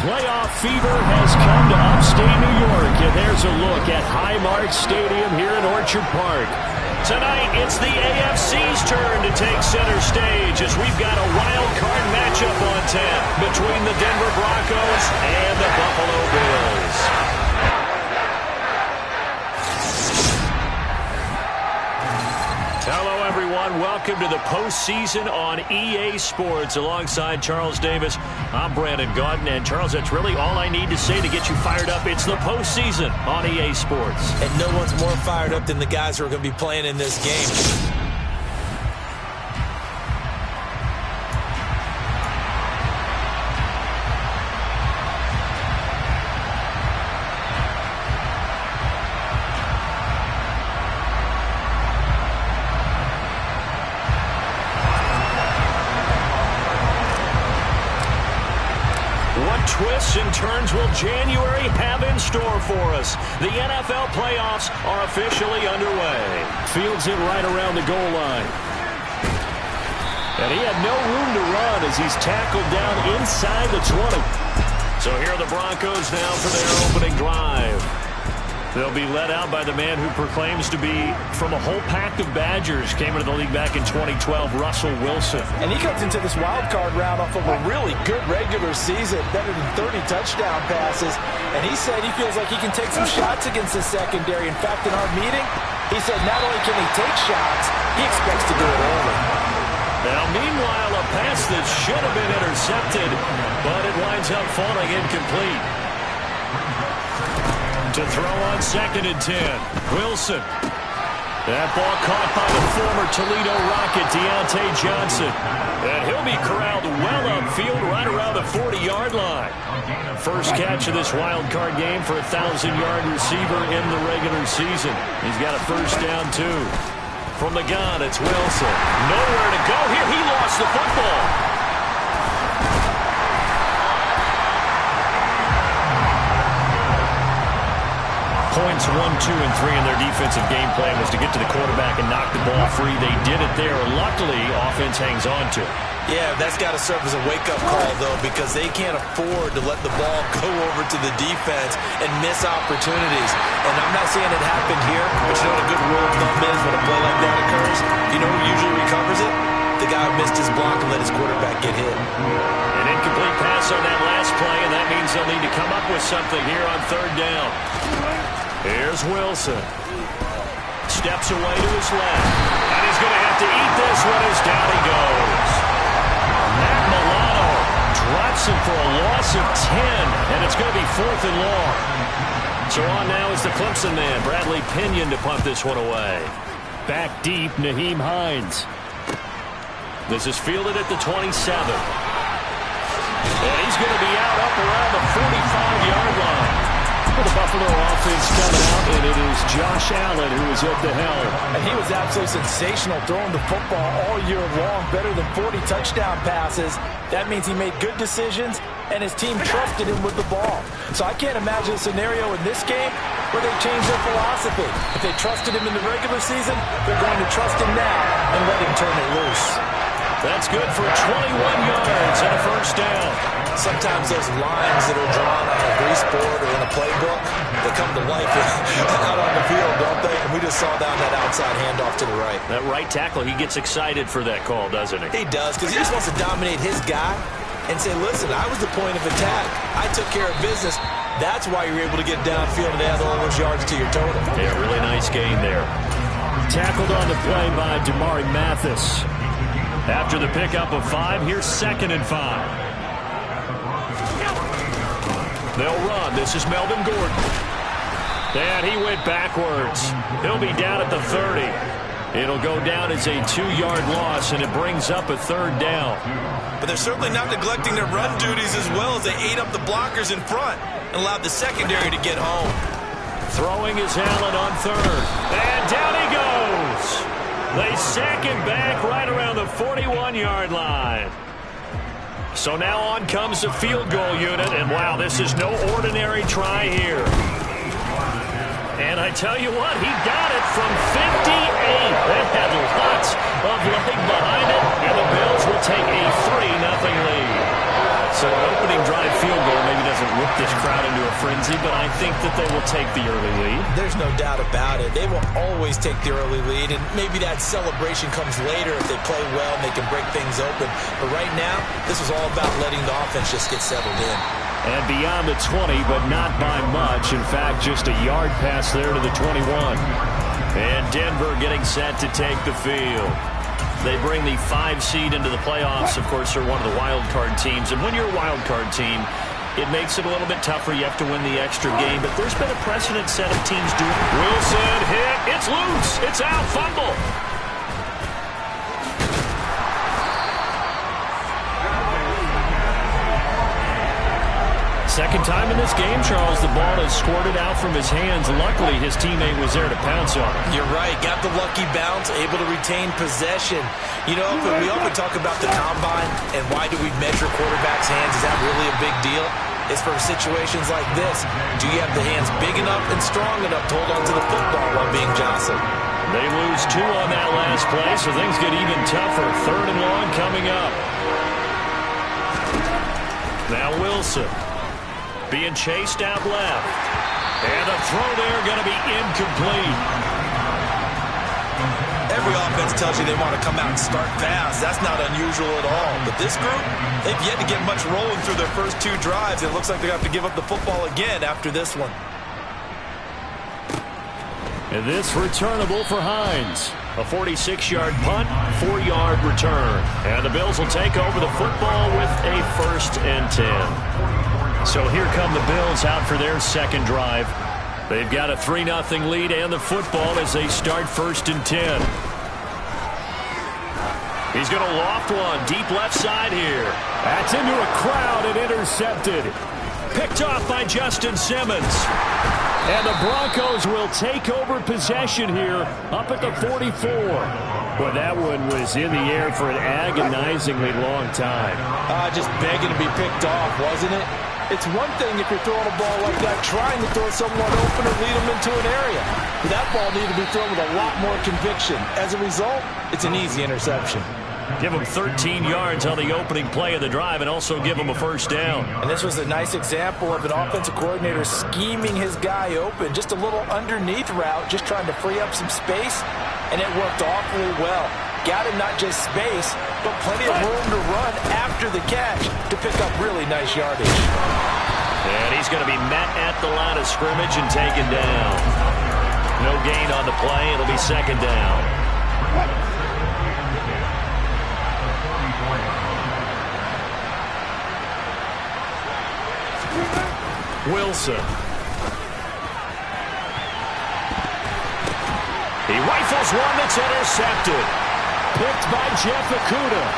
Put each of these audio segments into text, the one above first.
Playoff fever has come to upstate New York, and there's a look at Highmark Stadium here in Orchard Park. Tonight, it's the AFC's turn to take center stage as we've got a wild card matchup on tap between the Denver Broncos and the Buffalo Bills. Hello, everyone. Welcome to the postseason on EA Sports. Alongside Charles Davis, I'm Brandon Gaudin. And, Charles, that's really all I need to say to get you fired up. It's the postseason on EA Sports. And no one's more fired up than the guys who are going to be playing in this game. Twists and turns will January have in store for us? The NFL playoffs are officially underway. Fields it right around the goal line. And he had no room to run as he's tackled down inside the 20. So here are the Broncos now for their opening drive. They'll be led out by the man who proclaims to be from a whole pack of Badgers. Came into the league back in 2012, Russell Wilson. And he comes into this wild card round off of a really good regular season, better than 30 touchdown passes. And he said he feels like he can take some shots against the secondary. In fact, in our meeting, he said not only can he take shots, he expects to do it early. Now, meanwhile, a pass that should have been intercepted, but it winds up falling incomplete. To throw on 2nd and 10. Wilson. That ball caught by the former Toledo Rocket, Deontay Johnson. And he'll be corralled well upfield right around the 40-yard line. First catch of this wild card game for a 1,000-yard receiver in the regular season. He's got a first down, too. From the gun, it's Wilson. Nowhere to go here. He lost the football. Points 1, 2, and 3 in their defensive game plan was to get to the quarterback and knock the ball free. They did it there. Luckily, offense hangs on to it. Yeah, that's got to serve as a wake-up call, though, because they can't afford to let the ball go over to the defense and miss opportunities. And I'm not saying it happened here, but you know what a good rule of thumb is when a play like that occurs? You know who usually recovers it? The guy who missed his block and let his quarterback get hit. An incomplete pass on that last play, and that means they'll need to come up with something here on 3rd down. Here's Wilson. Steps away to his left. And he's going to have to eat this one as down he goes. Matt Milano drops him for a loss of 10. And it's going to be 4th and long. So on now is the Clemson man, Bradley Pinion, to punt this one away. Back deep, Nyheim Hines. This is fielded at the 27. And he's going to be out up around the 45-yard line. For the Buffalo offense coming out, and it is Josh Allen who is at the helm. And he was absolutely sensational throwing the football all year long, better than 40 touchdown passes. That means he made good decisions, and his team trusted him with the ball. So I can't imagine a scenario in this game where they change their philosophy. If they trusted him in the regular season, they're going to trust him now and let him turn it loose. That's good for 21 yards and a first down. Sometimes those lines that are drawn on a grease board or in a playbook, they come to life out on the field, don't they? And we just saw down that outside handoff to the right. That right tackle, he gets excited for that call, doesn't he? He does, because he just wants to dominate his guy and say, listen, I was the point of attack. I took care of business. That's why you're able to get downfield and add all those yards to your total. Yeah, really nice gain there. Tackled on the play by Damari Mathis. After the pickup of 5, here's 2nd and 5. They'll run. This is Melvin Gordon. And he went backwards. He'll be down at the 30. It'll go down as a 2-yard loss, and it brings up a 3rd down. But they're certainly not neglecting their run duties as well as they ate up the blockers in front and allowed the secondary to get home. Throwing is Allen on 3rd. And down he goes. They sack him back right around the 41-yard line. So now on comes the field goal unit, and wow, this is no ordinary try here. And I tell you what, he got it from 58. That had lots of leg behind it, and the Bills will take a 3-0 lead. So an opening drive field goal maybe doesn't whip this crowd into a frenzy, but I think that they will take the early lead. There's no doubt about it. They will always take the early lead, and maybe that celebration comes later if they play well and they can break things open. But right now, this is all about letting the offense just get settled in. And beyond the 20, but not by much. In fact, just a yard pass there to the 21. And Denver getting set to take the field. They bring the 5 seed into the playoffs. Of course, they're one of the wild card teams. And when you're a wild card team, it makes it a little bit tougher. You have to win the extra game. But there's been a precedent set of teams doing it. Wilson hit. It's loose. It's out. Fumble. Second time in this game, Charles, the ball has squirted out from his hands. Luckily, his teammate was there to pounce on it. You're right. Got the lucky bounce, able to retain possession. You know, we often talk about the combine and why do we measure quarterbacks' hands. Is that really a big deal? It's for situations like this. Do you have the hands big enough and strong enough to hold on to the football while being jostled? They lose 2 on that last play, so things get even tougher. 3rd and long coming up. Now Wilson. Being chased out left. And a throw there going to be incomplete. Every offense tells you they want to come out and start fast. That's not unusual at all. But this group, they've yet to get much rolling through their first 2 drives. It looks like they have to give up the football again after this one. And this returnable for Hines. A 46-yard punt, 4-yard return. And the Bills will take over the football with a 1st and 10. So here come the Bills out for their second drive. They've got a 3-0 lead and the football as they start 1st and 10. He's going to loft one deep left side here. That's into a crowd and intercepted. Picked off by Justin Simmons. And the Broncos will take over possession here up at the 44. Well, that one was in the air for an agonizingly long time. Just begging to be picked off, wasn't it? It's one thing if you're throwing a ball like that, trying to throw someone open or lead them into an area. But that ball needed to be thrown with a lot more conviction. As a result, it's an easy interception. Give him 13 yards on the opening play of the drive and also give him a 1st down. And this was a nice example of an offensive coordinator scheming his guy open. Just a little underneath route, just trying to free up some space, and it worked awfully well. Got him not just space, but plenty of room to run after the catch to pick up really nice yardage. And he's going to be met at the line of scrimmage and taken down. No gain on the play. It'll be 2nd down. Wilson. He rifles one that's intercepted. Picked by Jeff Okudah.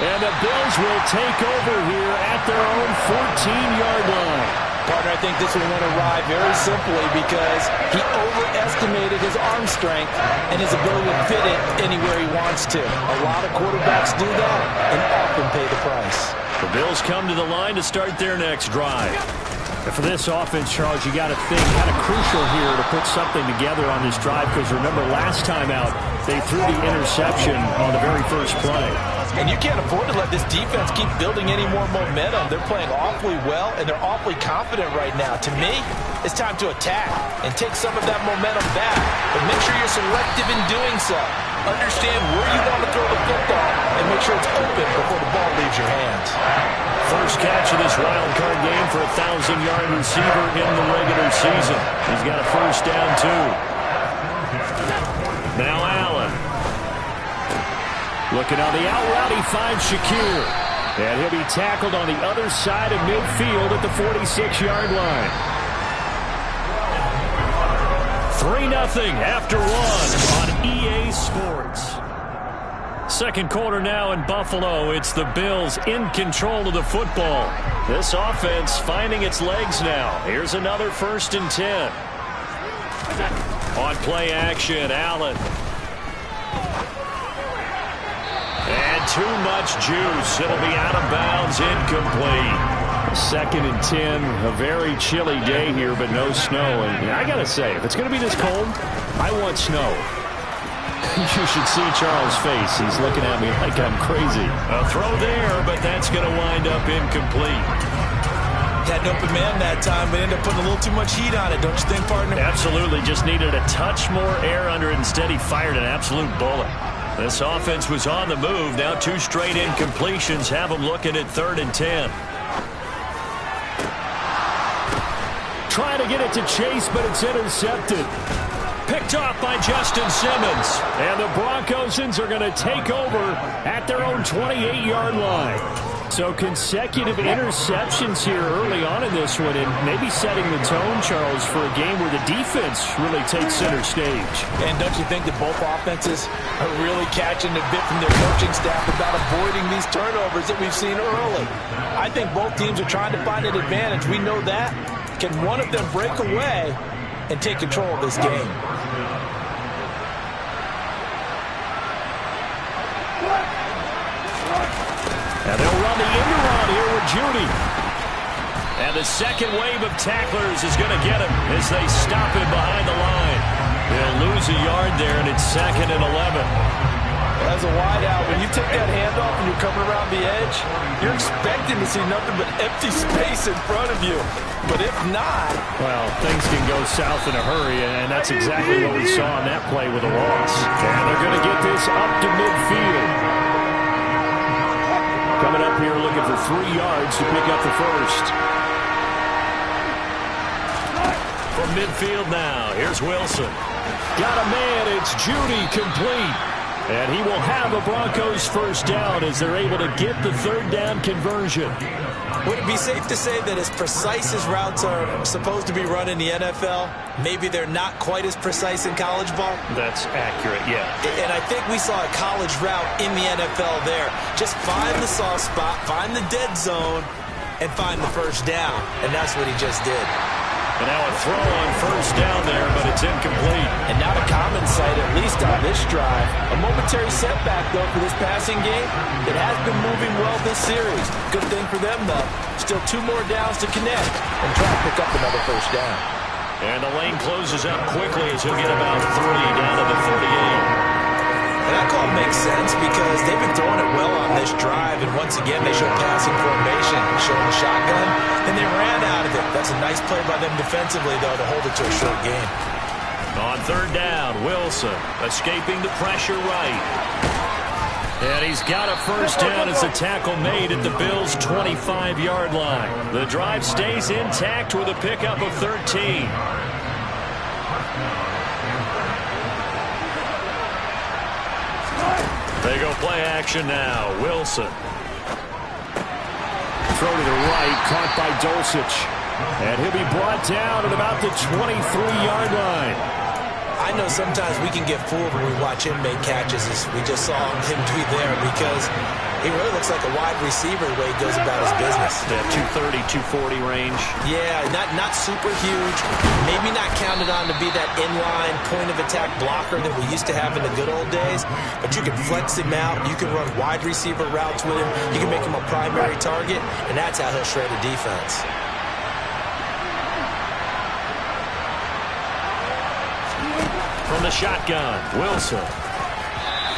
And the Bills will take over here at their own 14-yard line. Partner, I think this one went awry very simply because he overestimated his arm strength and his ability to fit it anywhere he wants to. A lot of quarterbacks do that and often pay the price. The Bills come to the line to start their next drive. And for this offense, Charles, you got to think kind of crucial here to put something together on this drive because remember last time out they threw the interception on the very first play. And you can't afford to let this defense keep building any more momentum. They're playing awfully well, and they're awfully confident right now. To me, it's time to attack and take some of that momentum back. But make sure you're selective in doing so. Understand where you want to throw the football and make sure it's open before the ball leaves your hands. First catch of this wild card game for a 1,000-yard receiver in the regular season. He's got a 1st down, too. Now Allen. Looking on the out route, he finds Shakir. And he'll be tackled on the other side of midfield at the 46-yard line. 3-0 after 1 on EA Sports. Second quarter now in Buffalo. It's the Bills in control of the football. This offense finding its legs now. Here's another 1st and 10. On play action, Allen. And too much juice. It'll be out of bounds, incomplete. 2nd and 10, a very chilly day here, but no snow. And I got to say, if it's going to be this cold, I want snow. You should see Charles' face. He's looking at me like I'm crazy. A throw there, but that's going to wind up incomplete. Had an open man that time, but ended up putting a little too much heat on it, don't you think, partner? Absolutely. Just needed a touch more air under it. Instead, he fired an absolute bullet. This offense was on the move. Now 2 straight incompletions have them looking at 3rd and 10. Trying to get it to Chase, but it's intercepted. Picked off by Justin Simmons. And the Broncosans are going to take over at their own 28-yard line. So consecutive interceptions here early on in this one, and maybe setting the tone, Charles, for a game where the defense really takes center stage. And don't you think that both offenses are really catching a bit from their coaching staff about avoiding these turnovers that we've seen early? I think both teams are trying to find an advantage. We know that. Can one of them break away and take control of this game? And they'll run the end around here with Judy. And the second wave of tacklers is going to get him as they stop him behind the line. They'll lose a yard there, and it's 2nd and 11. As a wideout, when you take that handoff and you're coming around the edge, you're expecting to see nothing but empty space in front of you. But if not... Well, things can go south in a hurry, and that's exactly what we saw on that play with a loss. And they're going to get this up to midfield. Coming up here looking for 3 yards to pick up the first. From midfield now, here's Wilson. Got a man, it's Judy, complete. And he will have a Broncos first down as they're able to get the 3rd down conversion. Would it be safe to say that as precise as routes are supposed to be run in the NFL, maybe they're not quite as precise in college ball? That's accurate, yeah. And I think we saw a college route in the NFL there. Just find the soft spot, find the dead zone, and find the first down. And that's what he just did. And now a throw on first down there, but it's incomplete. And not a common sight, at least on this drive. A momentary setback, though, for this passing game. It has been moving well this series. Good thing for them, though. Still 2 more downs to connect and try to pick up another first down. And the lane closes up quickly as he'll get about 3 down to the 38. And that call makes sense because they've been throwing it well on this drive, and once again they showed passing formation, showing the shotgun, and they ran out of it. That's a nice play by them defensively, though, to hold it to a short game. On 3rd down, Wilson escaping the pressure right. And he's got a first down as the tackle made at the Bills' 25-yard line. The drive stays intact with a pickup of 13. They go play action now. Wilson. Throw to the right, caught by Dulcich. And he'll be brought down at about the 23-yard line. I know sometimes we can get fooled when we watch him make catches, as we just saw him do there, because he really looks like a wide receiver the way he goes about his business. That 230, 240 range. Yeah, not super huge. Maybe not counted on to be that inline point-of-attack blocker that we used to have in the good old days. But you can flex him out. You can run wide receiver routes with him. You can make him a primary target, and that's how he'll shred a defense. From the shotgun, Wilson.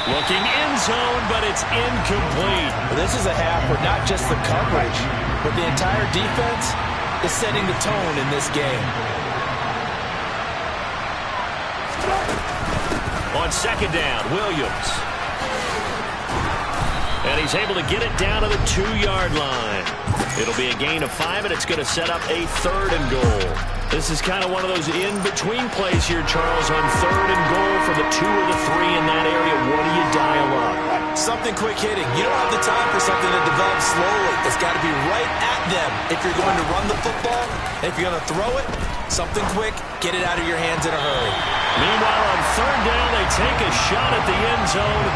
Looking end zone, but it's incomplete. This is a half where not just the coverage, but the entire defense is setting the tone in this game. On 2nd down, Williams. And he's able to get it down to the 2-yard line. It'll be a gain of 5, and it's going to set up a 3rd and goal. This is kind of one of those in-between plays here, Charles, on 3rd and goal for the 2 or the 3 in that area. What do you dial up? Something quick hitting. You don't have the time for something that develops slowly. It's got to be right at them if you're going to run the football. And if you're going to throw it, something quick, get it out of your hands in a hurry. Meanwhile, on 3rd down, they take a shot at the end zone,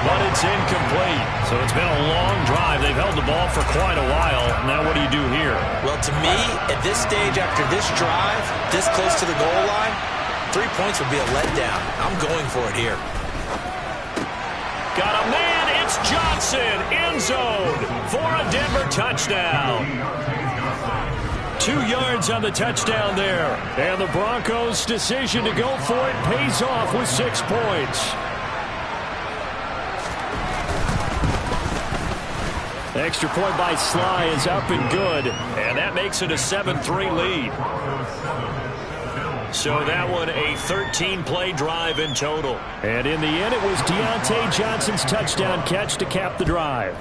but it's incomplete. So it's been a long drive. They've held the ball for quite a while. Now what do you do here? Well, to me, at this stage after this drive, this close to the goal line, 3 points would be a letdown. I'm going for it here. Got a man. It's Johnson. End zone for a Denver touchdown. 2 yards on the touchdown there. And the Broncos' decision to go for it pays off with 6 points. Extra point by Sly is up and good. And that makes it a 7-3 lead. So that one a 13-play drive in total. And in the end, it was Deontay Johnson's touchdown catch to cap the drive.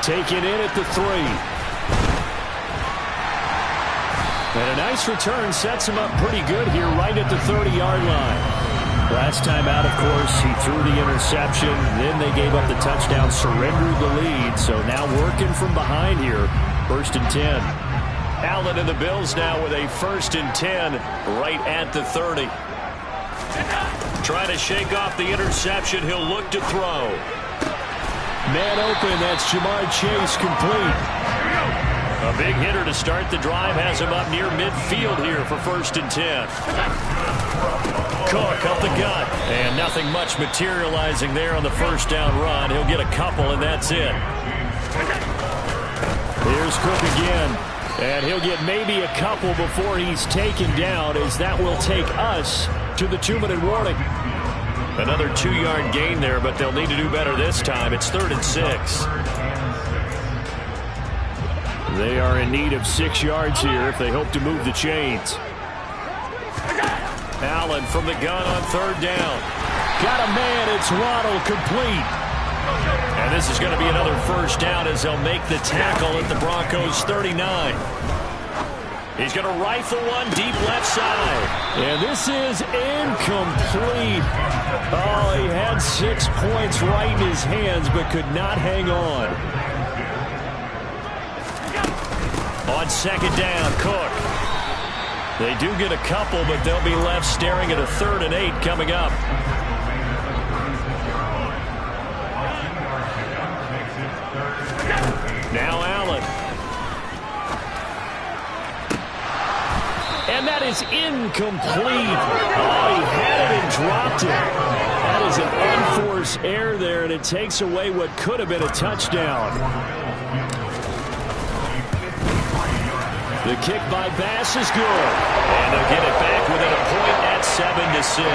Taken in at the 3. And a nice return sets him up pretty good here right at the 30-yard line. Last time out, of course, he threw the interception. Then they gave up the touchdown, surrendered the lead. So now working from behind here, 1st and 10. Allen and the Bills now with a 1st and 10 right at the 30. Trying to shake off the interception. He'll look to throw. Man open. That's Jamar Chase, complete. A big hitter to start the drive has him up near midfield here for 1st and 10. Cook up the gut. And nothing much materializing there on the 1st down run. He'll get a couple, and that's it. Here's Cook again. And he'll get maybe a couple before he's taken down, as that will take us to the 2-minute warning. Another 2-yard gain there, but they'll need to do better this time. It's 3rd and 6. They are in need of 6 yards here if they hope to move the chains. Allen from the gun on 3rd down. Got a man. It's Waddle, complete. And this is going to be another 1st down as they'll make the tackle at the Broncos 39. He's going to rifle one deep left side. And this is incomplete. Oh, he had 6 points right in his hands but could not hang on. On 2nd down, Cook. They do get a couple, but they'll be left staring at a 3rd and 8 coming up. Now Allen. And that is incomplete. Oh, he had it and dropped it. That is an unforced error there, and it takes away what could have been a touchdown. The kick by Bass is good. And they'll get it back within a point at 7-6.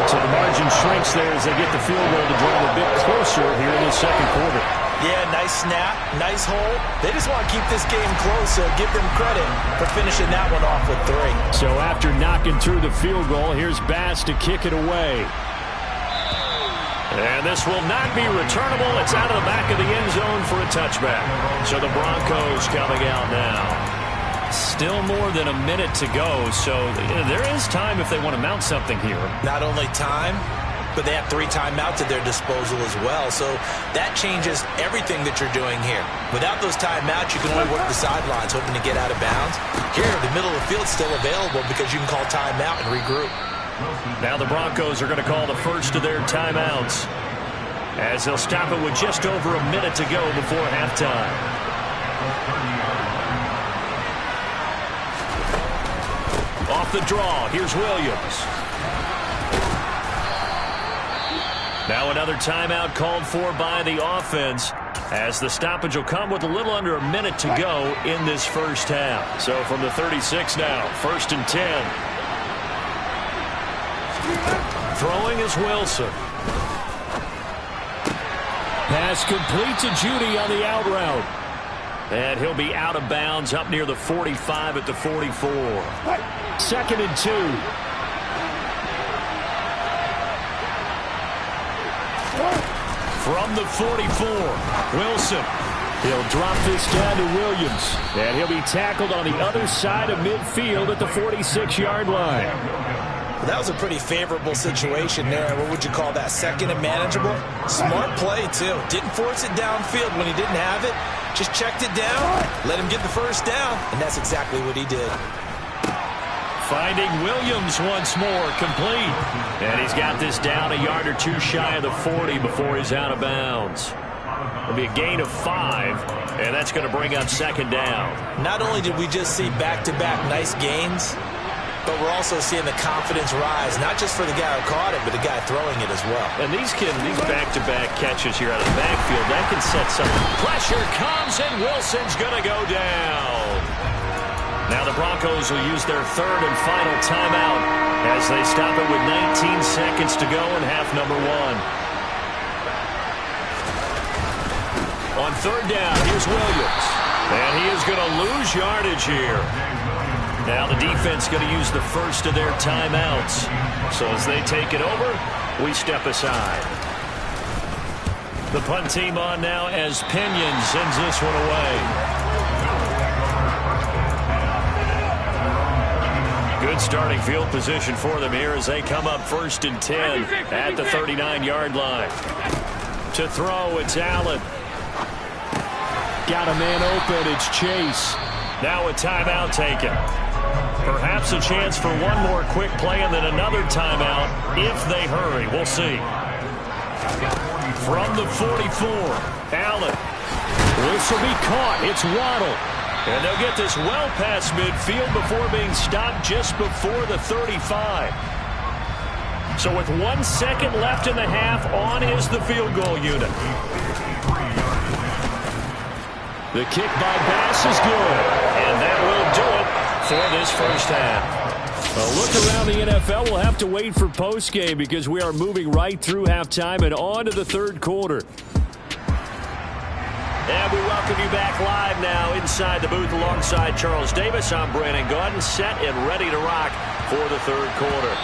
So the margin shrinks there as they get the field goal to draw a bit closer here in the 2nd quarter. Yeah, nice snap, nice hold. They just want to keep this game close, so give them credit for finishing that one off with 3. So after knocking through the field goal, here's Bass to kick it away. And this will not be returnable. It's out of the back of the end zone for a touchback. So the Broncos coming out now. Still more than a minute to go, so there is time if they want to mount something here. Not only time, but they have 3 timeouts at their disposal as well. So that changes everything that you're doing here. Without those timeouts, you can only work the sidelines, hoping to get out of bounds. Here, the middle of the field is still available because you can call timeout and regroup. Now the Broncos are going to call the first of their timeouts, as they'll stop it with just over a minute to go before halftime. Off the draw, here's Williams. Now another timeout called for by the offense, as the stoppage will come with a little under a minute to go in this 1st half. So from the 36 now, 1st and 10. Throwing is Wilson. Pass complete to Judy on the out route. And he'll be out of bounds up near the 45 at the 44. 2nd and 2. From the 44, Wilson. He'll drop this down to Williams. And he'll be tackled on the other side of midfield at the 46-yard line. That was a pretty favorable situation there. What would you call that? 2nd and manageable? Smart play, too. Didn't force it downfield when he didn't have it. Just checked it down, let him get the 1st down, and that's exactly what he did. Finding Williams once more, complete. And he's got this down a yard or 2 shy of the 40 before he's out of bounds. It'll be a gain of 5, and that's going to bring up 2nd down. Not only did we just see back-to-back nice gains, but we're also seeing the confidence rise, not just for the guy who caught it, but the guy throwing it as well. And these back-to-back catches here out of the backfield, that can set something. Pressure comes, and Wilson's going to go down. Now the Broncos will use their 3rd and final timeout as they stop it with 19 seconds to go in half number 1. On third down, here's Williams. And he is going to lose yardage here. Now the defense going to use the first of their timeouts. So as they take it over, we step aside. The punt team on now as Pinion sends this one away. Good starting field position for them here as they come up 1st and 10 at the 39-yard line. To throw, it's Allen. Got a man open, it's Chase. Now a timeout taken. Perhaps a chance for one more quick play and then another timeout if they hurry. We'll see. From the 44, Allen. This will be caught. It's Waddle. And they'll get this well past midfield before being stopped just before the 35. So with 1 second left in the half, on is the field goal unit. The kick by Bass is good. And that will do it for this first half. A look around the NFL. We'll have to wait for postgame because we are moving right through halftime and on to the third quarter. And we welcome you back live now inside the booth alongside Charles Davis. I'm Brandon Gaudin, set and ready to rock for the third quarter.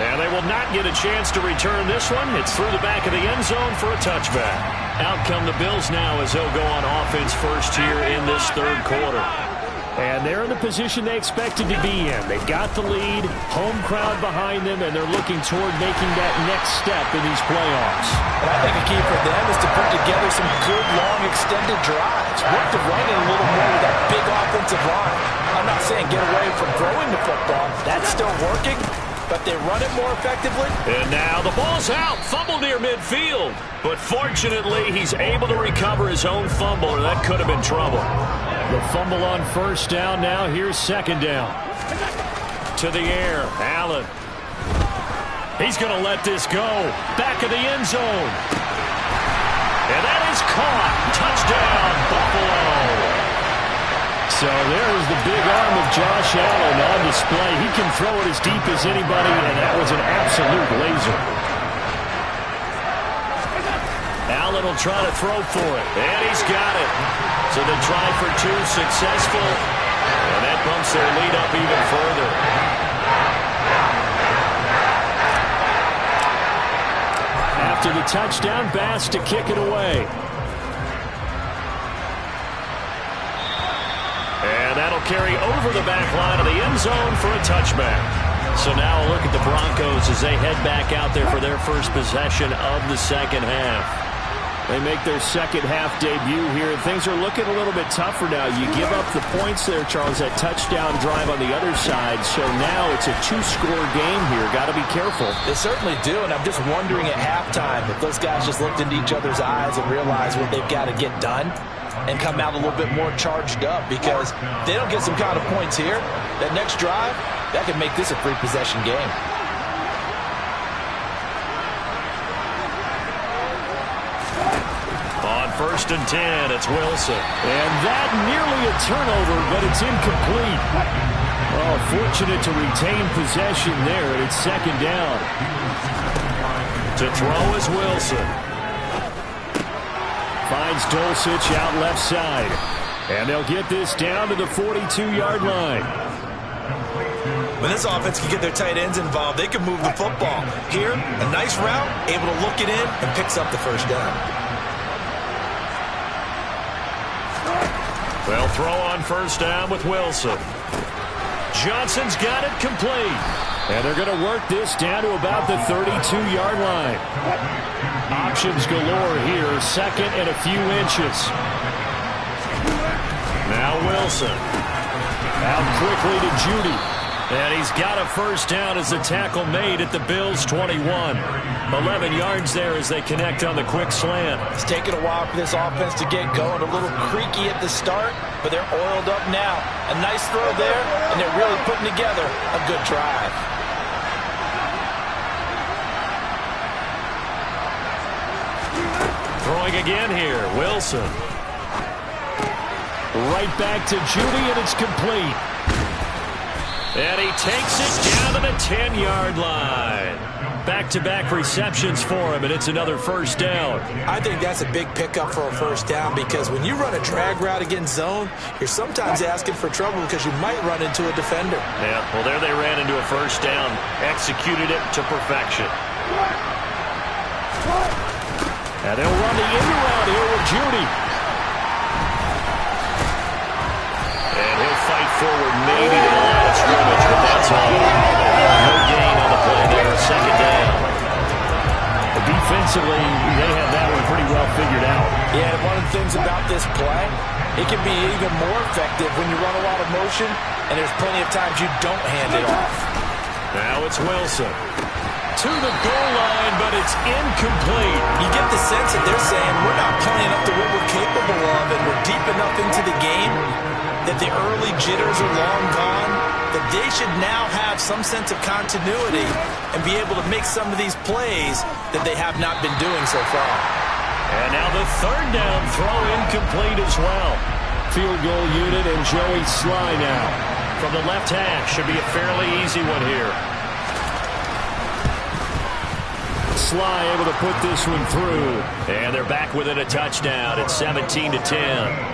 And they will not get a chance to return this one. It's through the back of the end zone for a touchback. Out come the Bills now as they'll go on offense first here in this third quarter. And they're in the position they expected to be in. They've got the lead, home crowd behind them, and they're looking toward making that next step in these playoffs. And I think a key for them is to put together some good, long, extended drives. Work the running a little more with that big offensive line. I'm not saying get away from throwing the football. That's still working, but they run it more effectively. And now the ball's out. Fumble near midfield. But fortunately, he's able to recover his own fumble, or that could have been trouble. The fumble on first down now. Here's second down. To the air, Allen. He's going to let this go. Back of the end zone. And that is caught. Touchdown, Buffalo. So there's the big arm of Josh Allen on display. He can throw it as deep as anybody, and that was an absolute laser. Allen will try to throw for it, and he's got it. So they try for two, successful, and that bumps their lead up even further. After the touchdown, Bass to kick it away. And that'll carry over the back line of the end zone for a touchback. So now a look at the Broncos as they head back out there for their first possession of the second half. They make their second half debut here. Things are looking a little bit tougher now. You give up the points there, Charles, that touchdown drive on the other side. So now it's a two-score game here. Got to be careful. They certainly do, and I'm just wondering at halftime if those guys just looked into each other's eyes and realized what they've got to get done and come out a little bit more charged up, because if they don't get some kind of points here, that next drive, that could make this a three-possession game. On 1st and 10, it's Wilson. And that nearly a turnover, but it's incomplete. Oh, fortunate to retain possession there, and it's second down. To throw is Wilson. Finds Dulcich out left side. And they'll get this down to the 42-yard line. When this offense can get their tight ends involved, they can move the football. Here, a nice route, able to look it in, and picks up the first down. They'll throw on first down with Wilson. Johnson's got it complete. And they're going to work this down to about the 32-yard line. Options galore here, second and a few inches. Now Wilson. Out quickly to Judy. And he's got a first down as the tackle made at the Bills' 21. 11 yards there as they connect on the quick slant. It's taken a while for this offense to get going. A little creaky at the start, but they're oiled up now. A nice throw there, and they're really putting together a good drive. Throwing again here, Wilson. Right back to Judy, and it's complete. And he takes it down to the 10-yard line. Back-to-back receptions for him, and it's another first down. I think that's a big pickup for a first down because when you run a drag route against zone, you're sometimes asking for trouble because you might run into a defender. Yeah, well, there they ran into a first down. Executed it to perfection. And they'll run the end around here with Judy. And he'll fight forward maybe to the line of scrimmage, but that's all. No gain on the play there, second down. Defensively, they have that one pretty well figured out. Yeah, and one of the things about this play, it can be even more effective when you run a lot of motion, and there's plenty of times you don't hand it off. Now it's Wilson. To the goal line, but it's incomplete. You get the sense that they're saying we're not playing up to what we're capable of, and we're deep enough into the game that the early jitters are long gone, that they should now have some sense of continuity and be able to make some of these plays that they have not been doing so far. And now the third down throw incomplete as well. Field goal unit and Joey Sly now. From the left hash, should be a fairly easy one here. Sly able to put this one through. And they're back within a touchdown. It's 17-10.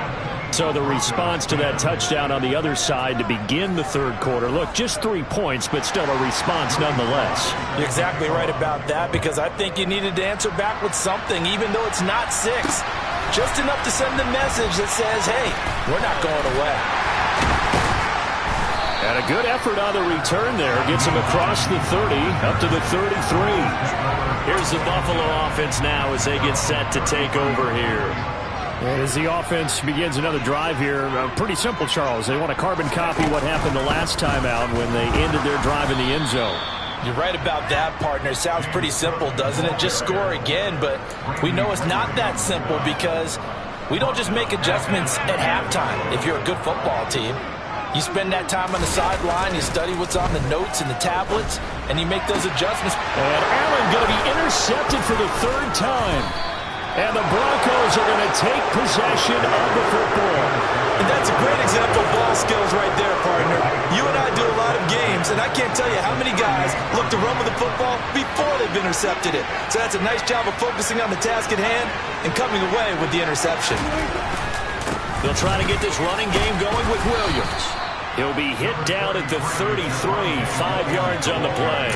So the response to that touchdown on the other side to begin the third quarter. Look, just 3 points, but still a response nonetheless. You're exactly right about that because I think you needed to answer back with something, even though it's not 6. Just enough to send a message that says, hey, we're not going away. And a good effort on the return there. Gets him across the 30, up to the 33. Here's the Buffalo offense now as they get set to take over here. And as the offense begins another drive here, pretty simple, Charles. They want to carbon copy what happened the last time out when they ended their drive in the end zone. You're right about that, partner. Sounds pretty simple, doesn't it? Just score again, but we know it's not that simple because we don't just make adjustments at halftime if you're a good football team. You spend that time on the sideline, you study what's on the notes and the tablets, and you make those adjustments. And Allen going to be intercepted for the third time. And the Broncos are going to take possession of the football. And that's a great example of ball skills right there, partner. You and I do a lot of games, and I can't tell you how many guys look to run with the football before they've intercepted it. So that's a nice job of focusing on the task at hand and coming away with the interception. They'll try to get this running game going with Williams. He'll be hit down at the 33, 5 yards on the play.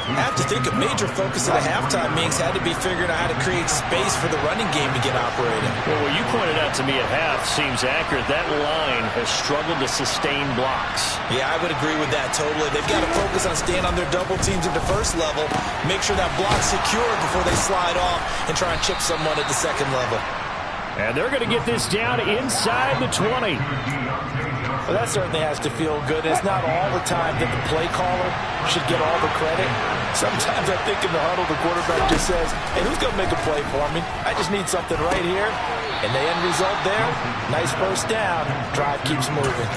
I have to think a major focus of the halftime meetings had to be figuring out how to create space for the running game to get operating. Well, what you pointed out to me at half seems accurate. That line has struggled to sustain blocks. Yeah, I would agree with that totally. They've got to focus on staying on their double teams at the first level, make sure that block's secured before they slide off and try and chip someone at the second level. And they're going to get this down inside the 20. Well, that certainly has to feel good. It's not all the time that the play caller should get all the credit. Sometimes I think in the huddle, the quarterback just says, hey, who's going to make a play for me? I just need something right here. And the end result there, nice first down. Drive keeps moving.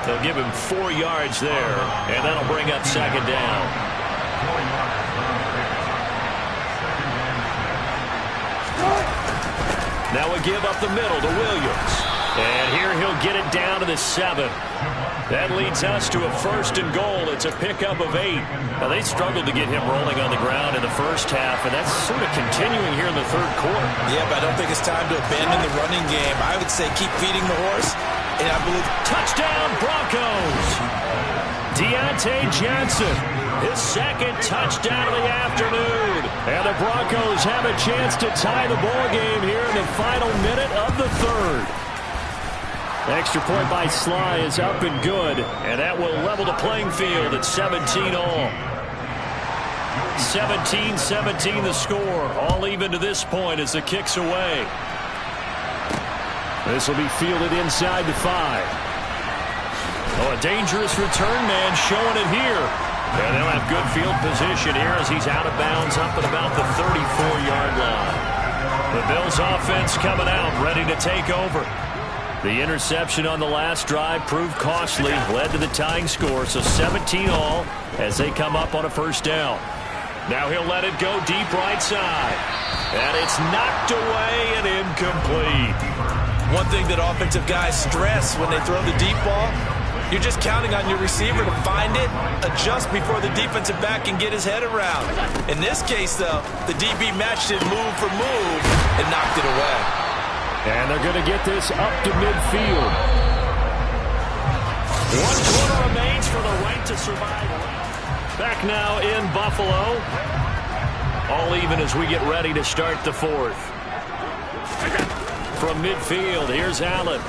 They'll give him 4 yards there, and that'll bring up second down. Now we give up the middle to Williams. And here he'll get it down to the 7. That leads us to a first and goal. It's a pickup of 8. Now, they struggled to get him rolling on the ground in the first half, and that's sort of continuing here in the third quarter. Yeah, but I don't think it's time to abandon the running game. I would say keep feeding the horse, and I believe... Touchdown, Broncos! Deontay Johnson, his second touchdown of the afternoon. And the Broncos have a chance to tie the ball game here in the final minute of the third. Extra point by Sly is up and good, and that will level the playing field at 17 all. 17-17 the score, all even to this point as the kick's away. This will be fielded inside the 5. Oh, a dangerous return man showing it here. And they'll have good field position here as he's out of bounds up at about the 34-yard line. The Bills offense coming out, ready to take over. The interception on the last drive proved costly, led to the tying score, so 17 all as they come up on a first down. Now he'll let it go deep right side. And it's knocked away and incomplete. One thing that offensive guys stress when they throw the deep ball, You're just counting on your receiver to find it, adjust before the defensive back can get his head around. In this case, though, the DB matched it move for move and knocked it away. And they're going to get this up to midfield. 1 quarter remains for the right to survive. Back now in Buffalo. All even as we get ready to start the fourth. From midfield, here's Allen.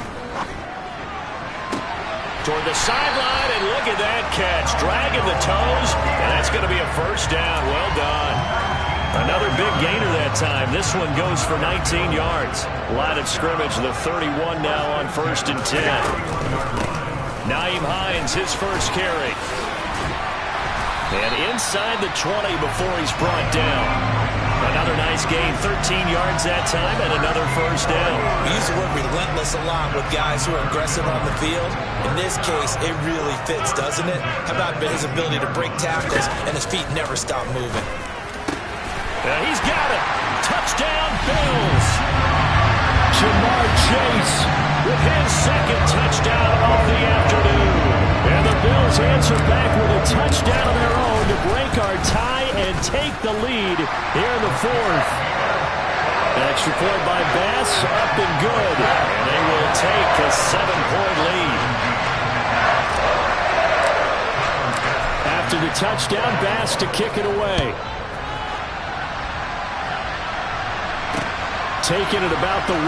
Toward the sideline, and look at that catch. Dragging the toes, and that's going to be a first down. Well done. Another big gainer that time. This one goes for 19 yards. Line of scrimmage, the 31 now on 1st and 10. Naeem Hines, his first carry. And inside the 20 before he's brought down. Another nice gain, 13 yards that time, and another first down. We use the word relentless a lot with guys who are aggressive on the field. In this case, it really fits, doesn't it? How about his ability to break tackles and his feet never stop moving? He's got it. Touchdown, Bills. Jamar Chase with his second touchdown of the afternoon. And the Bills answer back with a touchdown of their own to break our tie and take the lead here in the fourth. Extra point by Bass, up and good. And they will take a 7-point lead. After the touchdown, Bass to kick it away. Taking it about the 1.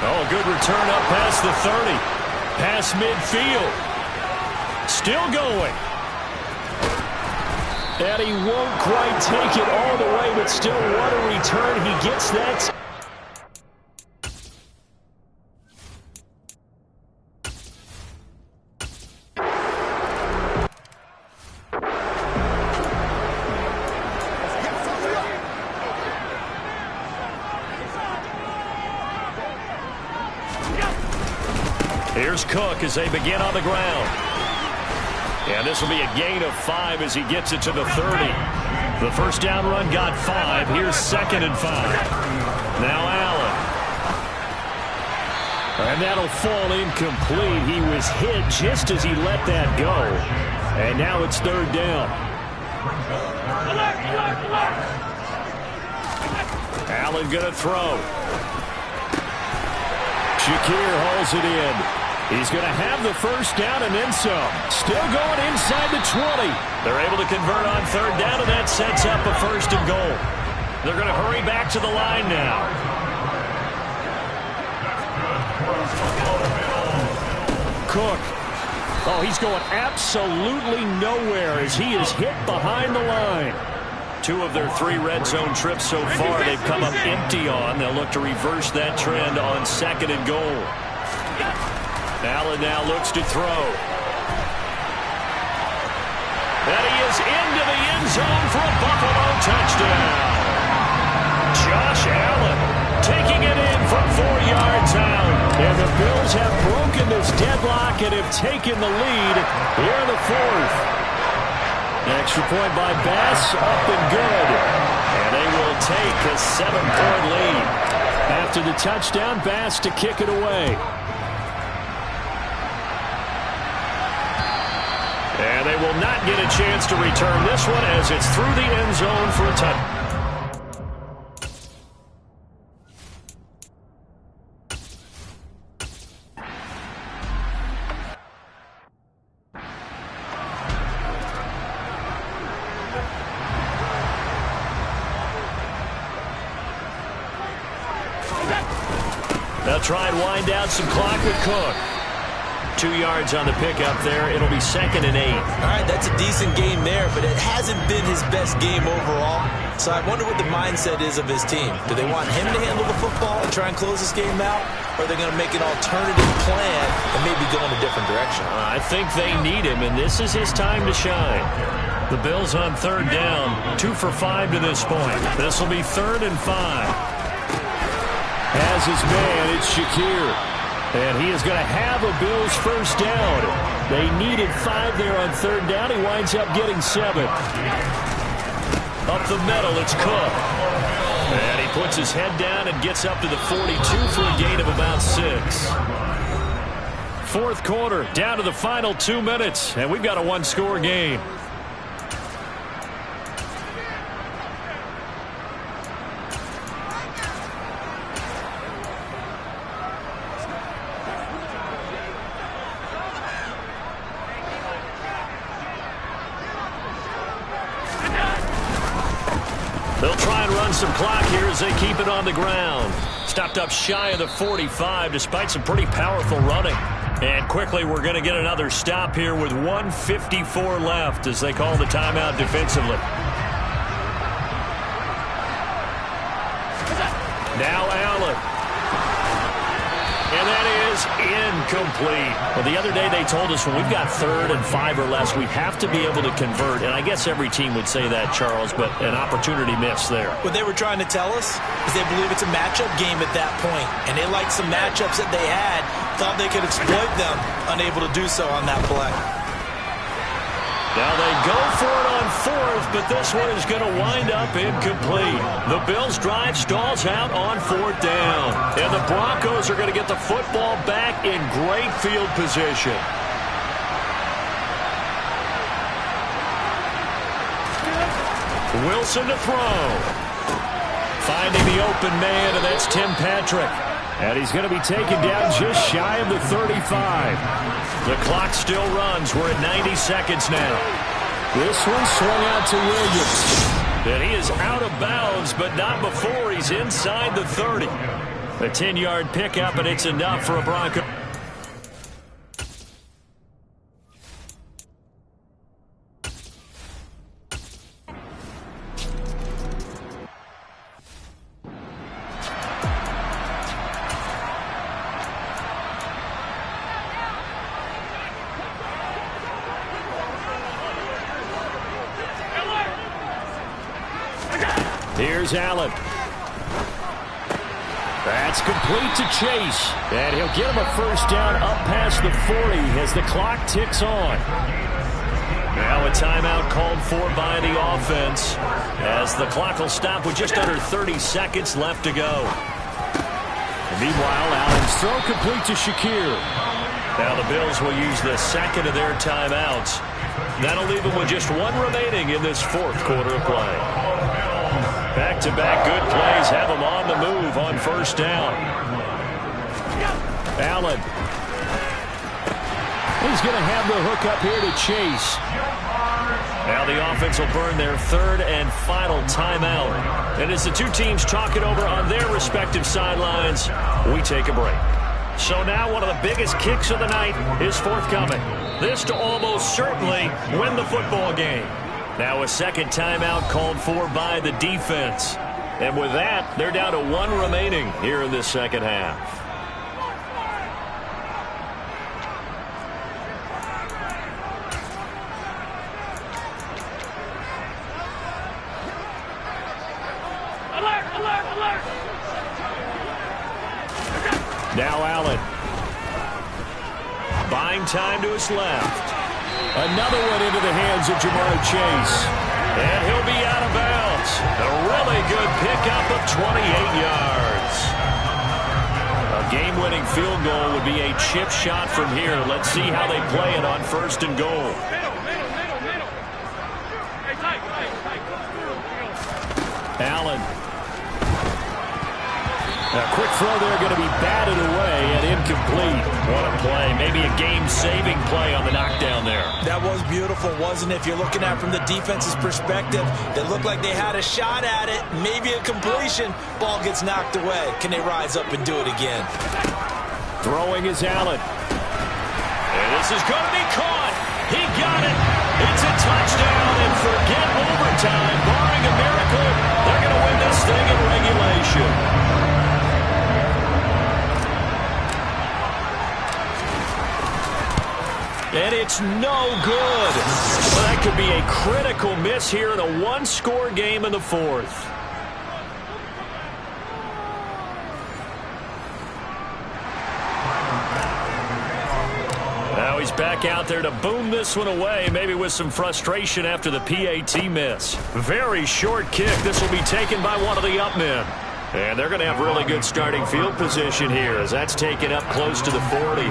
Oh, good return up past the 30. Past midfield. Still going. And he won't quite take it all the way, but still what a return. He gets that. Here's Cook as they begin on the ground. And this will be a gain of 5 as he gets it to the 30. The first down run got 5. Here's 2nd and 5. Now Allen. And that'll fall incomplete. He was hit just as he let that go. And now it's 3rd down. Allen going to throw. Shakir hauls it in. He's going to have the first down and then some. Still going inside the 20. They're able to convert on 3rd down, and that sets up a 1st and goal. They're going to hurry back to the line now. Cook. Oh, he's going absolutely nowhere as he is hit behind the line. 2 of their 3 red zone trips so far they've come up empty on. They'll look to reverse that trend on 2nd and goal. Allen now looks to throw. And he is into the end zone for a Buffalo touchdown. Josh Allen taking it in from 4 yards out. And the Bills have broken this deadlock and have taken the lead here in the fourth. Extra point by Bass, up and good. And they will take a 7-point lead. After the touchdown, Bass to kick it away. And they will not get a chance to return this one as it's through the end zone for a touchdown. They'll try and wind down some clock with Cook. 2 yards on the pickup there. It'll be 2nd and 8. All right, that's a decent game there, but it hasn't been his best game overall. So I wonder what the mindset is of his team. Do they want him to handle the football and try and close this game out? Or are they going to make an alternative plan and maybe go in a different direction? I think they need him, and this is his time to shine. The Bills on 3rd down, 2 for 5 to this point. This will be 3rd and 5. Has his man, it's Shakir. And he is going to have a Bills first down. They needed 5 there on 3rd down. He winds up getting 7. Up the middle, it's Cook. And he puts his head down and gets up to the 42 for a gain of about 6. Fourth quarter, down to the final 2 minutes, and we've got a one-score game. They'll try and run some clock here as they keep it on the ground. Stopped up shy of the 45 despite some pretty powerful running. And quickly we're going to get another stop here with 1:54 left as they call the timeout defensively. Now Allen. And that is incomplete. Well, the other day they told us when we've got 3rd and 5 or less, we have to be able to convert. And I guess every team would say that, Charles, but an opportunity missed there. What they were trying to tell us is they believe it's a matchup game at that point. And they liked some matchups that they had, thought they could exploit them, unable to do so on that play. Now they go for it on 4th, but this one is going to wind up incomplete. The Bills' drive stalls out on 4th down. And the Broncos are going to get the football back in great field position. Wilson to throw. Finding the open man, and that's Tim Patrick. And he's going to be taken down just shy of the 35. The clock still runs. We're at 90 seconds now. This one swung out to Williams. And he is out of bounds, but not before he's inside the 30. A 10-yard pickup, and it's enough for a Bronco. Here's Allen. That's complete to Chase. And he'll get him a first down up past the 40 as the clock ticks on. Now a timeout called for by the offense as the clock will stop with just under 30 seconds left to go. And meanwhile, Allen's throw complete to Shakir. Now the Bills will use the second of their timeouts. That'll leave them with just one remaining in this fourth quarter of play. Back-to-back good plays have him on the move on first down. Allen. He's going to have the hook up here to Chase. Now the offense will burn their 3rd and final timeout. And as the two teams talk it over on their respective sidelines, we take a break. So now one of the biggest kicks of the night is forthcoming. This to almost certainly win the football game. Now a second timeout called for by the defense. And with that, they're down to one remaining here in this second half. Alert, alert, alert. Now Allen. Buying time to his left. Another one into the hands of Jamar Chase. And he'll be out of bounds. A really good pickup of 28 yards. A game-winning field goal would be a chip shot from here. Let's see how they play it on 1st and goal. Allen. A quick throw there going to be batted away and incomplete. What a play. Maybe a game-saving play on the knockdown there. That was beautiful, wasn't it? If you're looking at it from the defense's perspective, they looked like they had a shot at it. Maybe a completion. Ball gets knocked away. Can they rise up and do it again? Throwing is Allen. And this is going to be caught. He got it. It's a touchdown, and forget overtime. Barring a miracle, they're going to win this thing in regulation. And it's no good. Well, that could be a critical miss here in a one-score game in the fourth. Now he's back out there to boom this one away, maybe with some frustration after the PAT miss. Very short kick. This will be taken by one of the up men. And they're going to have really good starting field position here as that's taken up close to the 40.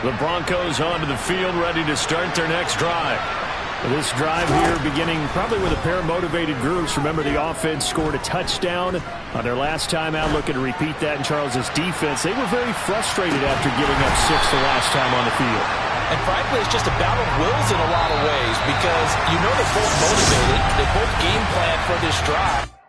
The Broncos onto the field, ready to start their next drive. This drive here beginning probably with a pair of motivated groups. Remember, the offense scored a touchdown on their last time out, looking to repeat that in Charles's defense. They were very frustrated after giving up 6 the last time on the field. And frankly, it's just a battle of wills in a lot of ways because you know they're both motivated. They both game plan for this drive.